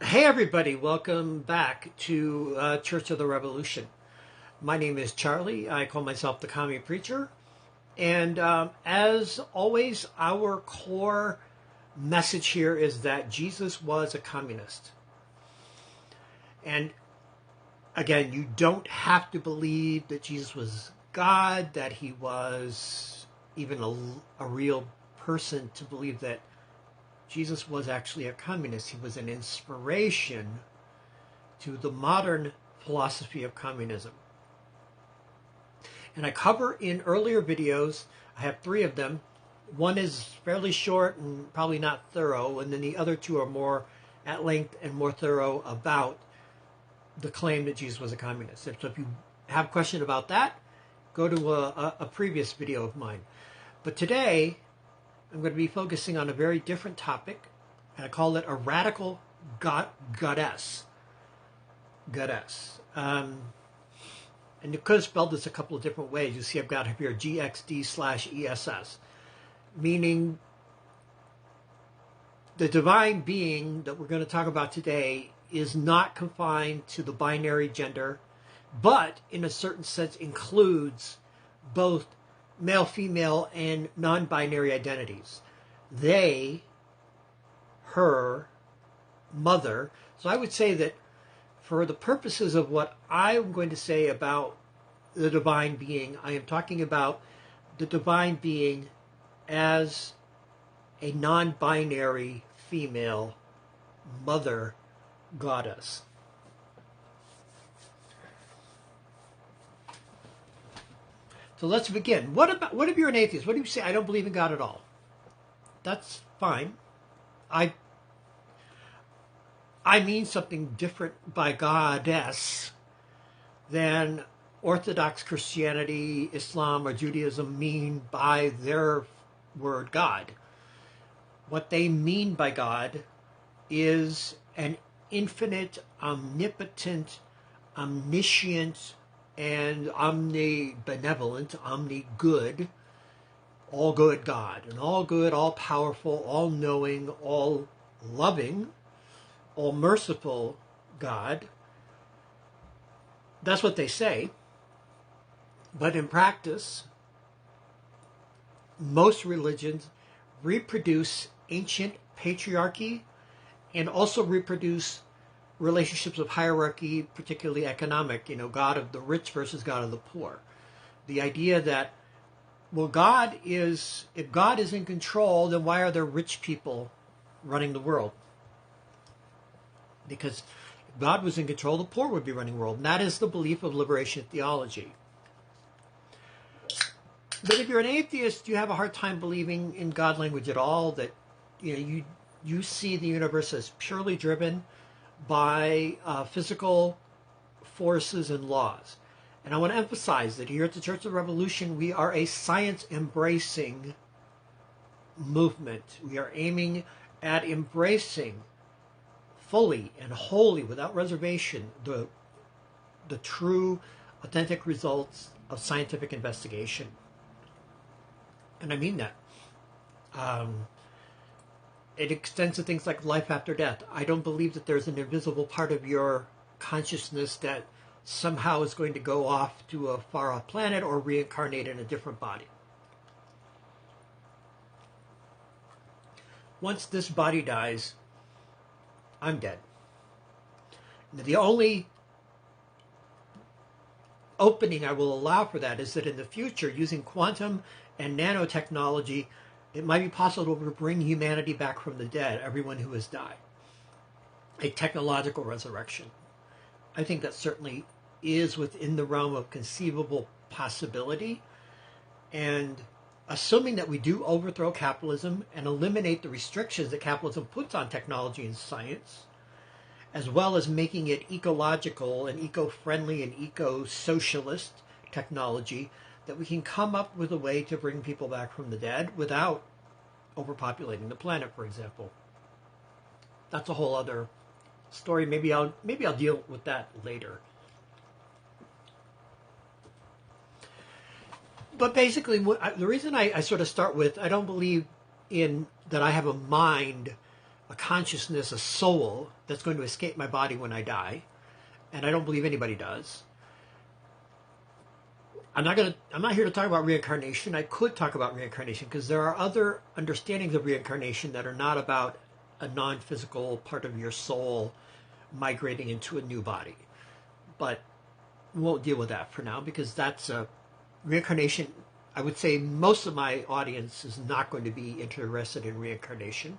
Hey everybody, welcome back to Church of the Revolution. My name is Charlie. I call myself the Commie Preacher. And as always, our core message here is that Jesus was a communist. And again, you don't have to believe that Jesus was God, that he was even a real person to believe that Jesus was actually a communist. He was an inspiration to the modern philosophy of communism. And I cover in earlier videos, I have 3 of them. One is fairly short and probably not thorough, and then the other 2 are more at length and more thorough about the claim that Jesus was a communist. So if you have a question about that, go to a previous video of mine. But today, I'm going to be focusing on a very different topic, and I call it a Radical Gxd. And you could have spelled this a couple of different ways. You see I've got here GXD/ESS, meaning the divine being that we're going to talk about today is not confined to the binary gender, but in a certain sense includes both male, female, and non-binary identities. They, her, mother. So I would say that for the purposes of what I'm going to say about the divine being, I am talking about the divine being as a non-binary female mother goddess. So let's begin. What if you're an atheist? What do you say? I don't believe in God at all. That's fine. I mean something different by goddess than Orthodox Christianity, Islam, or Judaism mean by their word God. What they mean by God is an infinite, omnipotent, omniscient, and omnibenevolent, omni-good, all good God. An all good, all powerful, all knowing, all loving, all merciful God. That's what they say. But in practice, most religions reproduce ancient patriarchy and also reproduce relationships of hierarchy, particularly economic, God of the rich versus God of the poor. The idea that, well, if God is in control, then why are there rich people running the world? Because if God was in control, the poor would be running the world. And that is the belief of liberation theology. But if you're an atheist, you have a hard time believing in God language at all, that you see the universe as purely driven by physical forces and laws. And I want to emphasize that here at the Church of the Revolution, we are a science-embracing movement. We are aiming at embracing fully and wholly, without reservation, the true, authentic results of scientific investigation. And I mean that. It extends to things like life after death. I don't believe that there's an invisible part of your consciousness that somehow is going to go off to a far-off planet or reincarnate in a different body. Once this body dies, I'm dead. The only opening I will allow for that is that in the future, using quantum and nanotechnology, it might be possible to bring humanity back from the dead, everyone who has died. A technological resurrection. I think that certainly is within the realm of conceivable possibility. And assuming that we do overthrow capitalism and eliminate the restrictions that capitalism puts on technology and science, as well as making it ecological and eco-friendly and eco-socialist technology, that we can come up with a way to bring people back from the dead without overpopulating the planet, for example. That's a whole other story. Maybe I'll deal with that later. But basically, the reason I sort of start with, I don't believe in that I have a mind a consciousness, a soul that's going to escape my body when I die, and I don't believe anybody does. I'm not here to talk about reincarnation. I could talk about reincarnation because there are other understandings of reincarnation that are not about a non-physical part of your soul migrating into a new body. But we won't deal with that for now because that's a reincarnation. I would say most of my audience is not going to be interested in reincarnation,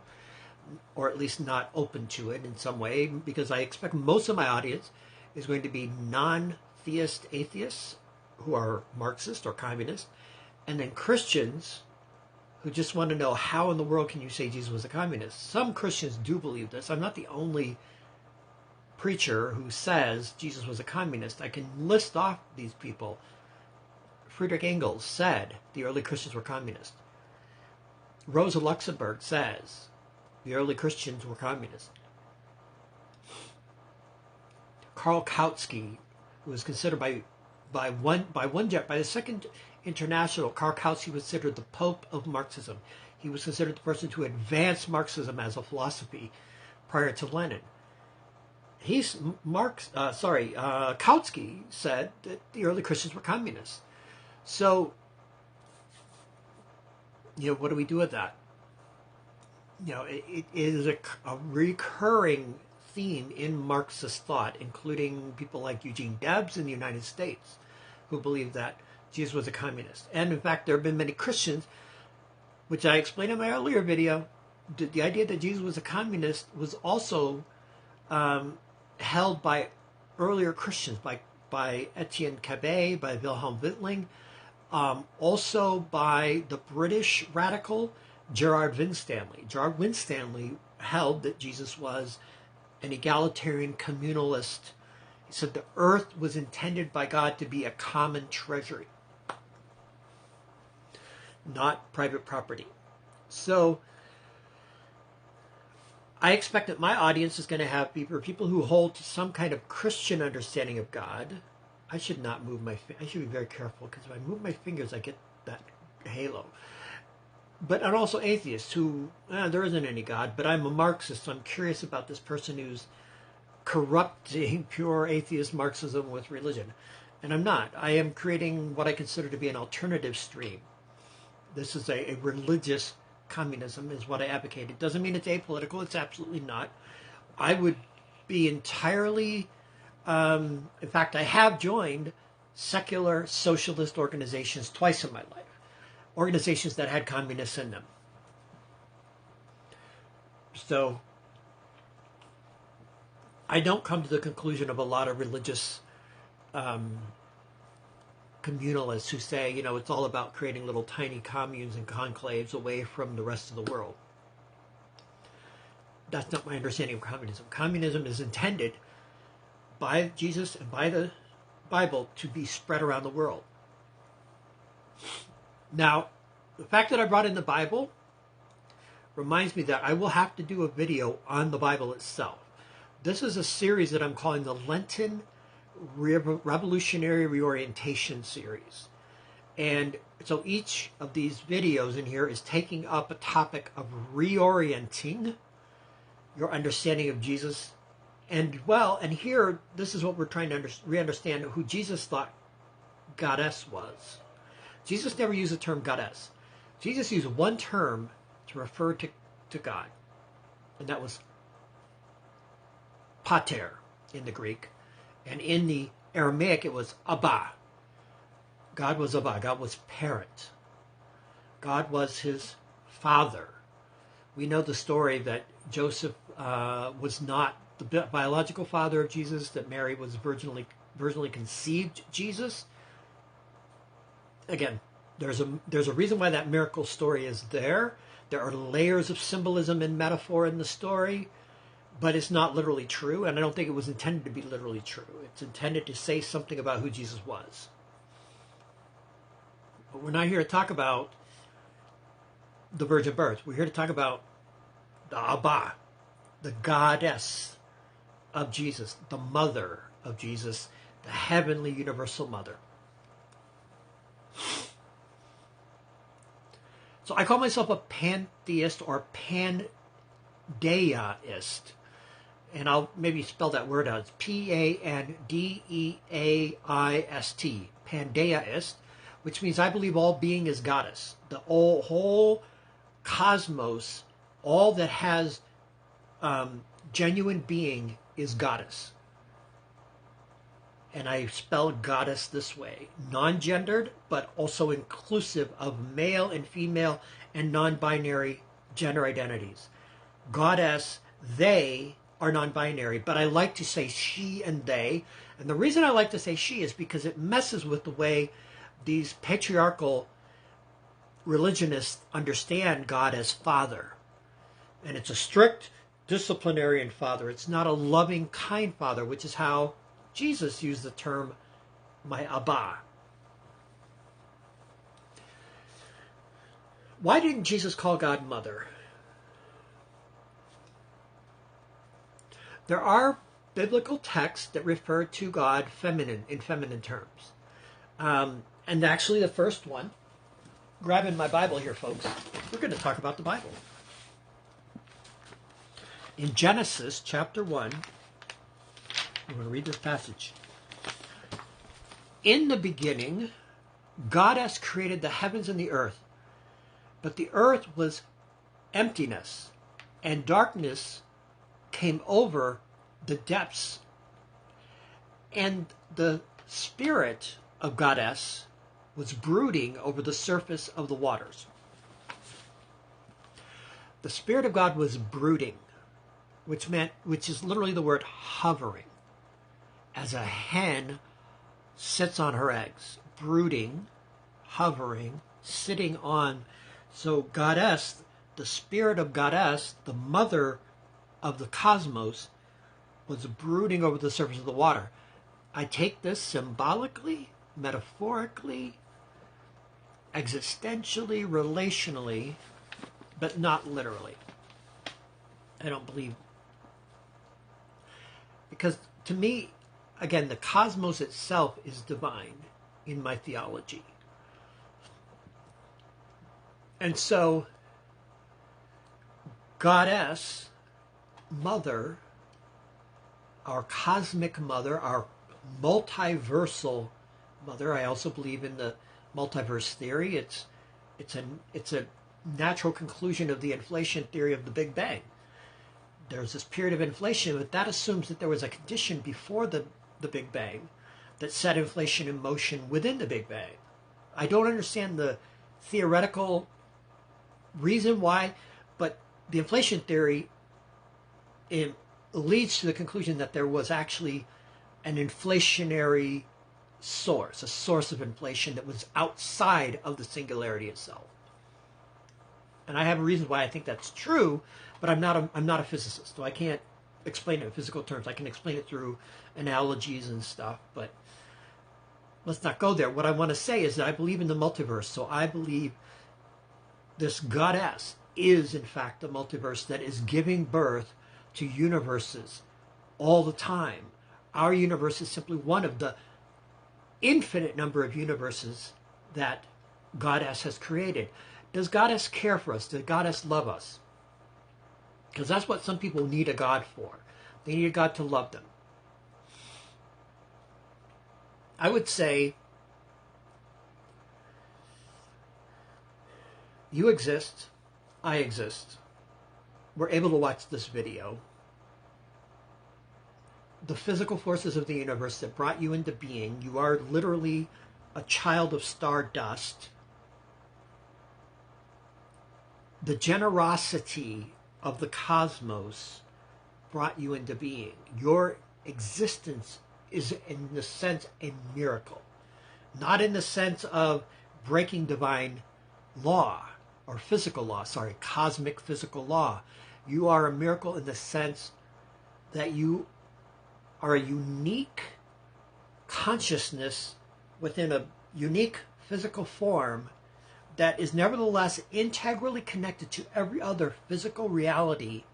or at least not open to it in some way, because I expect most of my audience is going to be non-theist atheists who are Marxist or communist, and then Christians who just want to know how in the world can you say Jesus was a communist. Some Christians do believe this. I'm not the only preacher who says Jesus was a communist. I can list off these people. Friedrich Engels said the early Christians were communist. Rosa Luxemburg says the early Christians were communist. Karl Kautsky, who was considered by the Second International, Karl Kautsky was considered the Pope of Marxism. He was considered the person to advance Marxism as a philosophy prior to Lenin. Kautsky said that the early Christians were communists. So, what do we do with that? It is a recurring theme in Marxist thought, including people like Eugene Debs in the United States, who believe that Jesus was a communist. And in fact, there have been many Christians, which I explained in my earlier video, the idea that Jesus was a communist was also held by earlier Christians, by Etienne Cabet, by Wilhelm Wittling, also by the British radical Gerard Winstanley. Gerard Winstanley held that Jesus was an egalitarian communalist. He said the earth was intended by God to be a common treasury, not private property. So I expect that my audience is going to have people who hold to some kind of Christian understanding of God. I should not move I should be very careful, because if I move my fingers, I get that halo. But and also atheists who, there isn't any God, but I'm a Marxist, so I'm curious about this person who's corrupting pure atheist Marxism with religion. And I'm not. I am creating what I consider to be an alternative stream. This is a religious communism is what I advocate. It doesn't mean it's apolitical. It's absolutely not. I would be entirely, in fact, I have joined secular socialist organizations twice in my life. Organizations that had communists in them. So I don't come to the conclusion of a lot of religious communalists who say, it's all about creating little tiny communes and conclaves away from the rest of the world. That's not my understanding of communism. Communism is intended by Jesus and by the Bible to be spread around the world. Now, the fact that I brought in the Bible reminds me that I will have to do a video on the Bible itself. This is a series that I'm calling the Lenten Revolutionary Reorientation Series. And so each of these videos in here is taking up a topic of reorienting your understanding of Jesus. And here, this is what we're trying to re-understand who Jesus thought goddess was. Jesus never used the term goddess. Jesus used one term to refer to God, and that was pater in the Greek, and in the Aramaic it was Abba. God was Abba. God was parent. God was his father. We know the story that Joseph was not the biological father of Jesus, that Mary was virginally conceived Jesus. Again, there's a reason why that miracle story is there. There are layers of symbolism and metaphor in the story, but it's not literally true, and I don't think it was intended to be literally true. It's intended to say something about who Jesus was. But we're not here to talk about the virgin birth. We're here to talk about the Abba, the goddess of Jesus, the mother of Jesus, the heavenly universal mother. So I call myself a pantheist or pandeaist. And I'll maybe spell that word out. It's Pandeaist, pandeaist, which means I believe all being is goddess. The whole cosmos, all that has genuine being is goddess. And I spell goddess this way. Non-gendered, but also inclusive of male and female and non-binary gender identities. Goddess, they are non-binary, but I like to say she and they. And the reason I like to say she is because it messes with the way these patriarchal religionists understand God as father. And it's a strict disciplinarian father. It's not a loving, kind father, which is how Jesus used the term my Abba. Why didn't Jesus call God mother? There are biblical texts that refer to God feminine, in feminine terms. And actually the first one, grabbing my Bible here, folks, we're going to talk about the Bible. In Genesis chapter 1, I'm going to read this passage. In the beginning, God has created the heavens and the earth, but the earth was emptiness, and darkness came over the depths, and the spirit of Goddess was brooding over the surface of the waters. The Spirit of God was brooding, which is literally the word hovering, as a hen sits on her eggs, brooding, hovering, sitting on. So Goddess, the Spirit of Goddess, the mother of the cosmos, was brooding over the surface of the water. I take this symbolically, metaphorically, existentially, relationally, but not literally. I don't believe. Because to me, again, the cosmos itself is divine in my theology. And so, Goddess, mother, our cosmic mother, our multiversal mother. I also believe in the multiverse theory. It's a natural conclusion of the inflation theory of the Big Bang. There's this period of inflation, but that assumes that there was a condition before the Big Bang that set inflation in motion within the Big Bang. I don't understand the theoretical reason why, but the inflation theory leads to the conclusion that there was actually an inflationary source, a source of inflation that was outside of the singularity itself. And I have a reason why I think that's true, but I'm not a physicist, so I can't explain it in physical terms. I can explain it through analogies and stuff, but let's not go there. What I want to say is that I believe in the multiverse, so I believe this Goddess is, in fact, the multiverse that is giving birth to universes all the time. Our universe is simply one of the infinite number of universes that Goddess has created. Does Goddess care for us? Does Goddess love us? Because that's what some people need a God for. They need a God to love them. I would say you exist, I exist. We're able to watch this video. The physical forces of the universe that brought you into being, you are literally a child of stardust. The generosity of the cosmos brought you into being. Your existence is, in the sense, a miracle. Not in the sense of breaking divine law, or physical law, cosmic physical law. You are a miracle in the sense that you are a unique consciousness within a unique physical form that is nevertheless integrally connected to every other physical reality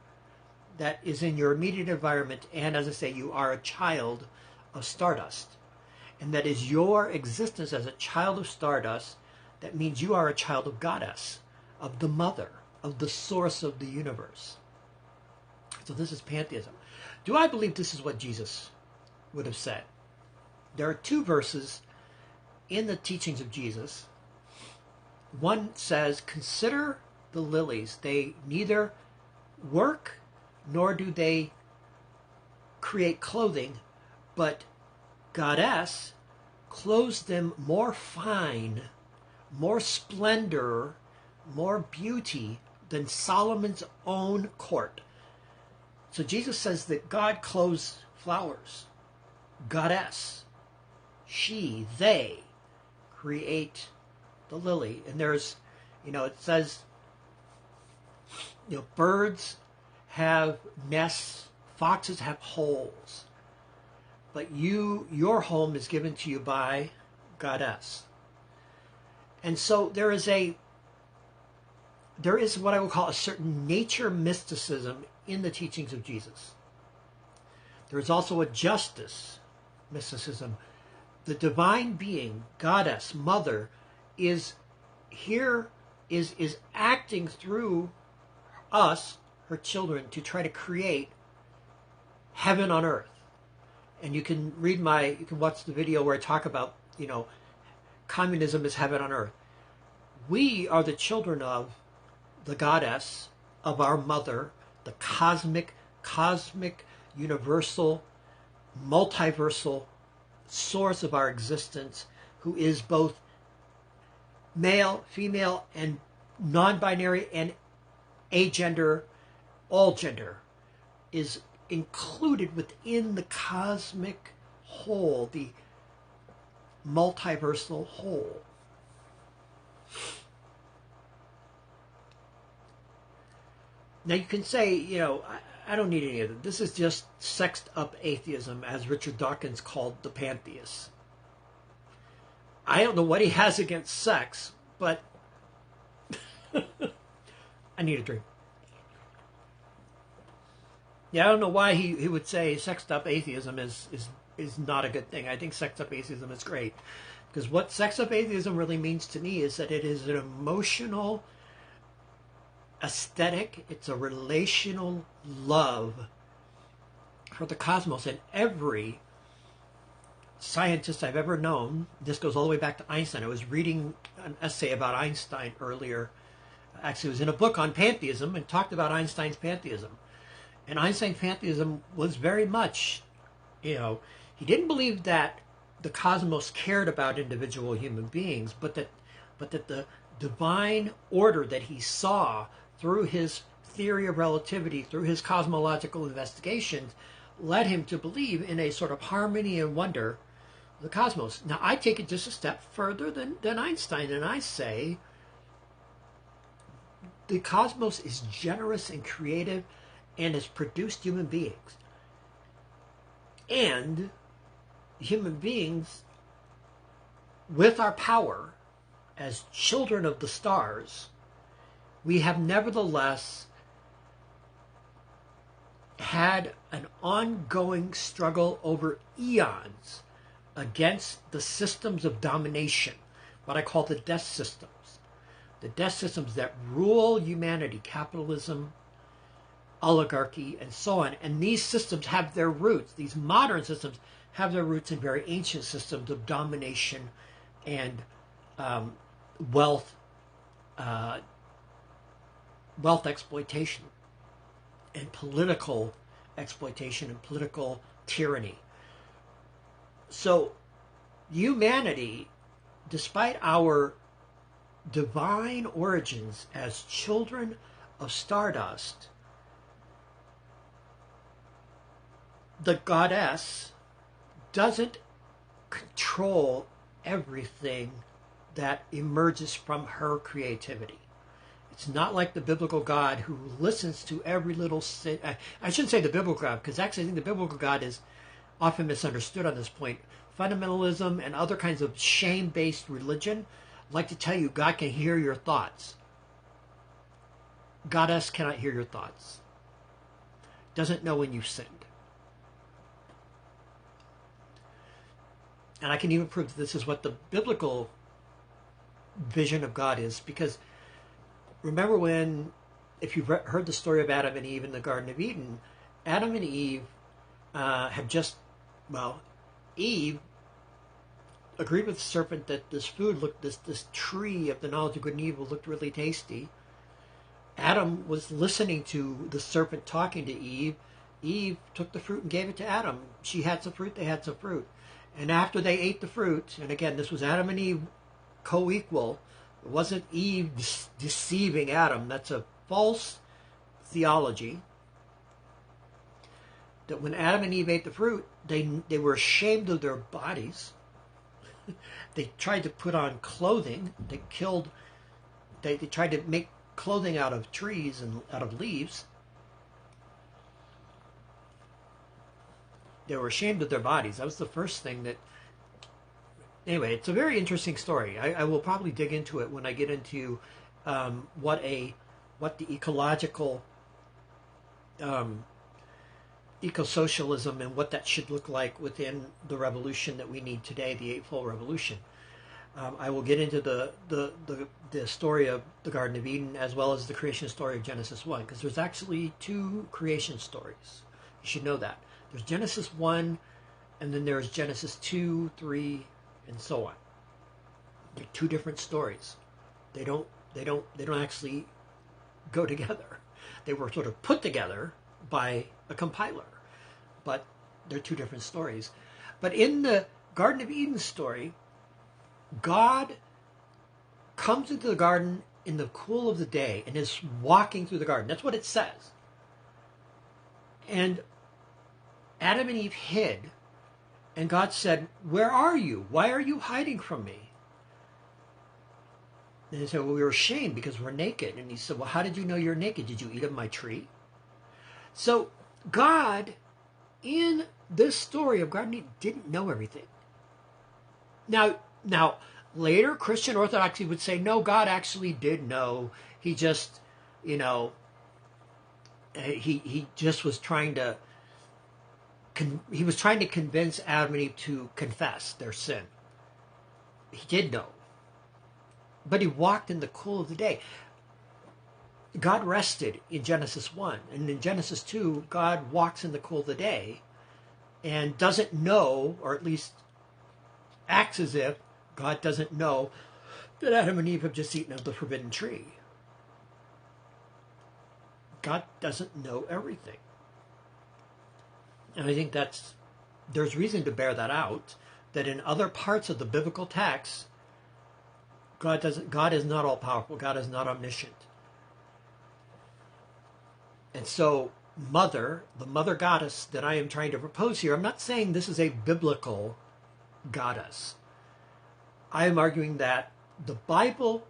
that is in your immediate environment. And as I say, you are a child of stardust. And that is your existence as a child of stardust. That means you are a child of Goddess, of the mother, of the source of the universe. So this is pantheism. Do I believe this is what Jesus would have said? There are two verses in the teachings of Jesus. One says, consider the lilies. They neither work nor do they create clothing, but Goddess clothes them more fine, more splendor, more beauty than Solomon's own court. So Jesus says that God clothes flowers. Goddess, she, they create the lily. And there's, it says, birds have nests, foxes have holes, but your home is given to you by Goddess. And so there is what I would call a certain nature mysticism in the teachings of Jesus. There is also a justice mysticism. The divine being, Goddess, Mother, is acting through us, her children, to try to create heaven on earth. And you can watch the video where I talk about, communism is heaven on earth. We are the children of the Goddess, of our Mother, the cosmic, universal, multiversal source of our existence, who is both male, female, and non-binary, and agender, all gender, is included within the cosmic whole, the multiversal whole. Now you can say, I don't need any of it. This is just sexed up atheism, as Richard Dawkins called the pantheists. I don't know what he has against sex, but I need a drink. Yeah, I don't know why he would say sexed up atheism is not a good thing. I think sexed up atheism is great. Because what sexed up atheism really means to me is that it is an emotional aesthetic, it's a relational love for the cosmos. And every scientist I've ever known, this goes all the way back to Einstein. I was reading an essay about Einstein earlier. Actually, it was in a book on pantheism and talked about Einstein's pantheism. And Einstein's pantheism was very much, he didn't believe that the cosmos cared about individual human beings, but that the divine order that he saw through his theory of relativity, through his cosmological investigations, led him to believe in a sort of harmony and wonder of the cosmos. Now, I take it just a step further than Einstein, and I say the cosmos is generous and creative and has produced human beings. And human beings, with our power as children of the stars, we have nevertheless had an ongoing struggle over eons against the systems of domination, what I call the death systems. The death systems that rule humanity, capitalism, oligarchy, and so on. And these systems have their roots, these modern systems have their roots in very ancient systems of domination and wealth exploitation and political exploitation and political tyranny. So humanity, despite our divine origins as children of stardust, the goddess doesn't control everything that emerges from her creativity. It's not like the biblical God who listens to every little sin. I shouldn't say the biblical God, because actually I think the biblical God is often misunderstood on this point. Fundamentalism and other kinds of shame-based religion like to tell you God can hear your thoughts. Goddess cannot hear your thoughts. Doesn't know when you've sinned. And I can even prove that this is what the biblical vision of God is, because remember if you've heard the story of Adam and Eve in the Garden of Eden, Adam and Eve had just, well, Eve agreed with the serpent that this food looked, this tree of the knowledge of good and evil looked really tasty. Adam was listening to the serpent talking to Eve. Eve took the fruit and gave it to Adam. She had some fruit, they had some fruit. And after they ate the fruit, and again, this was Adam and Eve co-equal. It wasn't Eve deceiving Adam. That's a false theology. That when Adam and Eve ate the fruit, they were ashamed of their bodies. They tried to put on clothing. They tried to make clothing out of trees and out of leaves. They were ashamed of their bodies. That was the first thing that... Anyway, it's a very interesting story. I will probably dig into it when I get into what the ecological... eco-socialism and what that should look like within the revolution that we need today, the Eightfold Revolution. I will get into the story of the Garden of Eden as well as the creation story of Genesis 1, because there's actually two creation stories. You should know that. There's Genesis 1, and then there's Genesis 2, 3, and so on. They're two different stories. They don't actually go together. They were sort of put together by a compiler, but they're two different stories. But in the Garden of Eden story, God comes into the garden in the cool of the day and is walking through the garden. That's what it says. And Adam and Eve hid, and God said, "Where are you? Why are you hiding from me?" And they said, "Well, we were ashamed because we're naked." And he said, "Well, how did you know you're naked? Did you eat of my tree?" So God, in this story of Garden of Eden, didn't know everything. Now, later Christian Orthodoxy would say, no, God actually did know. He just, he just was trying to, he was trying to convince Adam and Eve to confess their sin. He did know. But he walked in the cool of the day. God rested in Genesis 1. And in Genesis 2, God walks in the cool of the day and doesn't know, or at least acts as if God doesn't know that Adam and Eve have just eaten of the forbidden tree. God doesn't know everything. And I think there's reason to bear that out, that in other parts of the biblical text, God is not all-powerful. God is not omniscient. And so, the mother goddess that I am trying to propose here, I'm not saying this is a biblical goddess. I am arguing that the Bible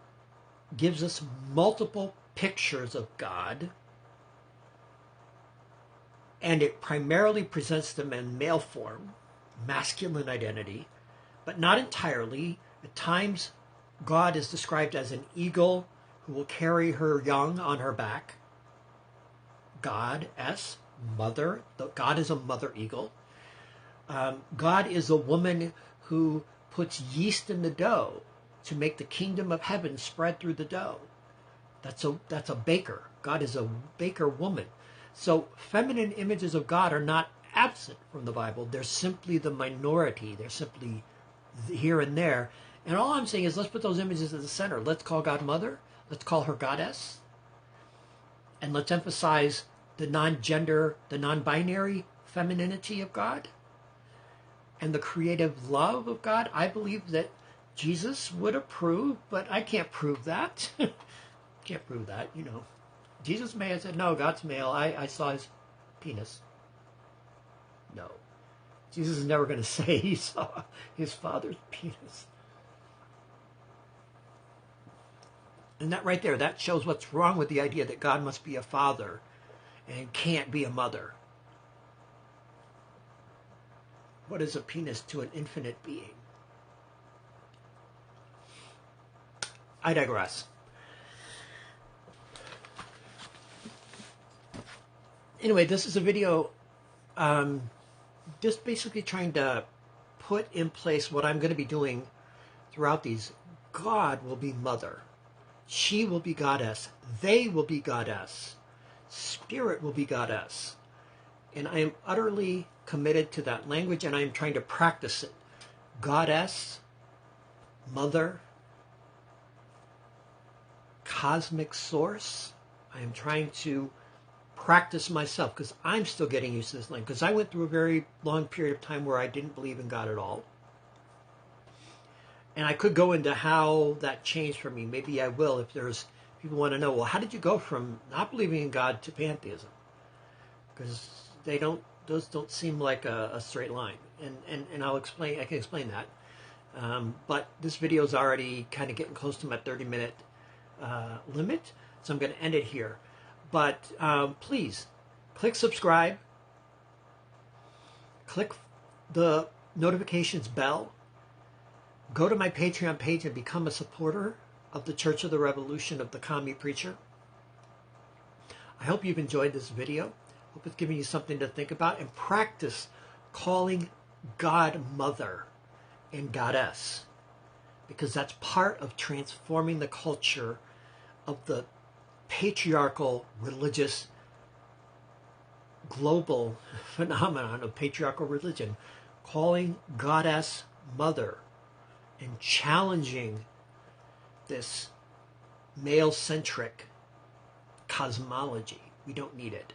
gives us multiple pictures of God, and it primarily presents them in male form, masculine identity, but not entirely. At times, God is described as an eagle who will carry her young on her back. God is a mother eagle. God is a woman who puts yeast in the dough to make the kingdom of heaven spread through the dough. That's a baker. God is a baker woman. So feminine images of God are not absent from the Bible. They're simply the minority. They're simply here and there. And all I'm saying is, let's put those images at the center. Let's call God mother. Let's call her goddess. And let's emphasize the non-gender, the non-binary femininity of God and the creative love of God. I believe that Jesus would approve, but I can't prove that. Can't prove that, Jesus may have said, no, God's male. I saw his penis. No. Jesus is never going to say he saw his father's penis. And that right there, that shows what's wrong with the idea that God must be a father and can't be a mother. What is a penis to an infinite being? I digress. Anyway, this is a video just basically trying to put in place what I'm going to be doing throughout these. God will be mother. She will be goddess. They will be goddess. Spirit will be goddess. And I am utterly committed to that language, and I am trying to practice it. Goddess, Mother, Cosmic Source. I am trying to practice myself because I'm still getting used to this language. Because I went through a very long period of time where I didn't believe in God at all. And I could go into how that changed for me. Maybe I will if there's people want to know, well, how did you go from not believing in God to pantheism? Because those don't seem like a straight line. And I'll explain, I can explain that. But this video is already kind of getting close to my 30-minute limit, so I'm going to end it here. But please, click subscribe, click the notifications bell, go to my Patreon page and become a supporter of the Church of the Revolution of the Commie Preacher. I hope you've enjoyed this video. Hope it's giving you something to think about, and practice calling God Mother and Goddess, because that's part of transforming the culture of the patriarchal religious global phenomenon of patriarchal religion, calling Goddess Mother and challenging this male-centric cosmology. We don't need it.